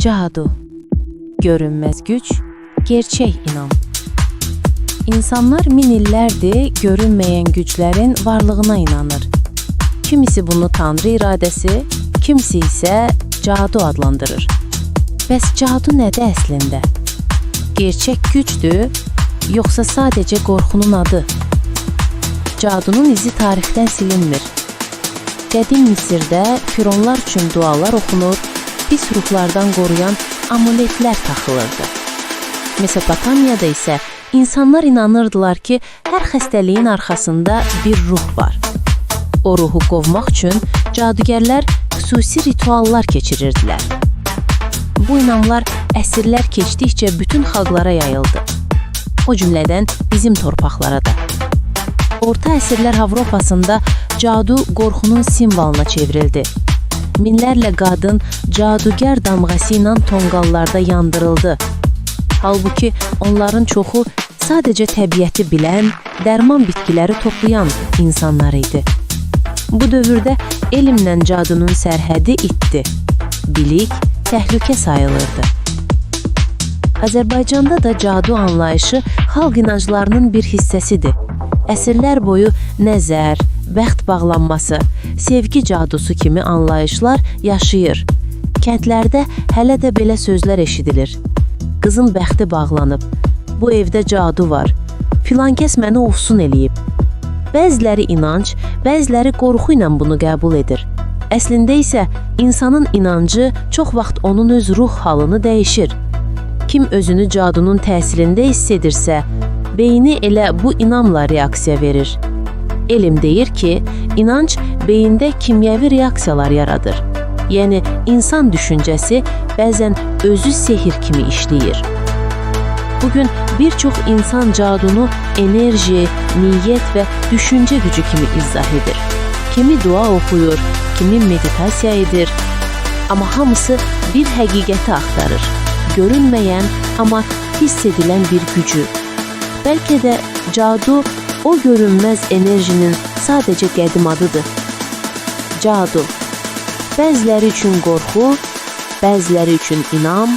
Cadu, görünməz güc, gerçək inam. İnsanlar min illərdir görünməyən güclərin varlığına inanır. Kimisi bunu Tanrı iradəsi, kimisi isə cadu adlandırır. Bəs cadu nədir əslində? Gerçək gücdür, yoxsa sadəcə qorxunun adı? Cadunun izi tarixdən silinmir. Qədim Misirdə fironlar üçün dualar oxunur, pis ruhlardan qoruyan amuletlər taxılırdı. Mesopotamiyada isə insanlar inanırdılar ki, hər xəstəliyin arxasında bir ruh var. O ruhu qovmaq üçün cadugərlər xüsusi rituallar keçirirdilər. Bu inamlar əsrlər keçdikcə bütün xalqlara yayıldı. O cümlədən bizim torpaqlara da. Orta əsrlər Avropasında cadu qorxunun simvoluna çevrildi. Minlərlə qadın cadugər damğası ilə tonqallarda yandırıldı. Halbuki onların çoxu sadəcə təbiəti bilən, dərman bitkiləri toplayan insanlar idi. Bu dövrdə elmlə cadunun sərhədi itdi. Bilik təhlükə sayılırdı. Azərbaycanda da cadu anlayışı xalq inanclarının bir hissəsidir. Əsrlər boyu nəzər, bəxt bağlanması, sevgi cadusu kimi anlayışlar yaşayır. Kəndlərdə hələ də belə sözlər eşidilir. Qızın bəxti bağlanıb, bu evdə cadu var, filan kəs məni ofsun eləyib. Bəziləri inanc, bəziləri qorxu ilə bunu qəbul edir. Əslində isə insanın inancı çox vaxt onun öz ruh halını dəyişir. Kim özünü cadunun təsirində hiss edirsə, beyni elə bu inamla reaksiya verir. Elm deyir ki, inanc beyində kimyəvi reaksiyalar yaradır. Yəni, insan düşüncəsi bəzən özü sehir kimi işləyir. Bugün bir çox insan cadunu enerji, niyyət və düşüncə gücü kimi izah edir. Kimi dua oxuyur, kimi meditasiya edir. Amma hamısı bir həqiqəti axtarır. Görünməyən, amma hiss edilən bir gücü. Bəlkə də cadu o görünməz enerjinin sadəcə qədim adıdır. Cadu. Bəziləri üçün qorxu, bəziləri üçün inam,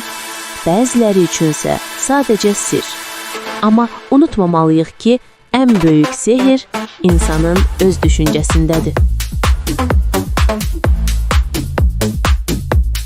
bəziləri üçünsə sadəcə sir. Amma unutmamalıyıq ki, ən böyük sehir insanın öz düşüncəsindədir.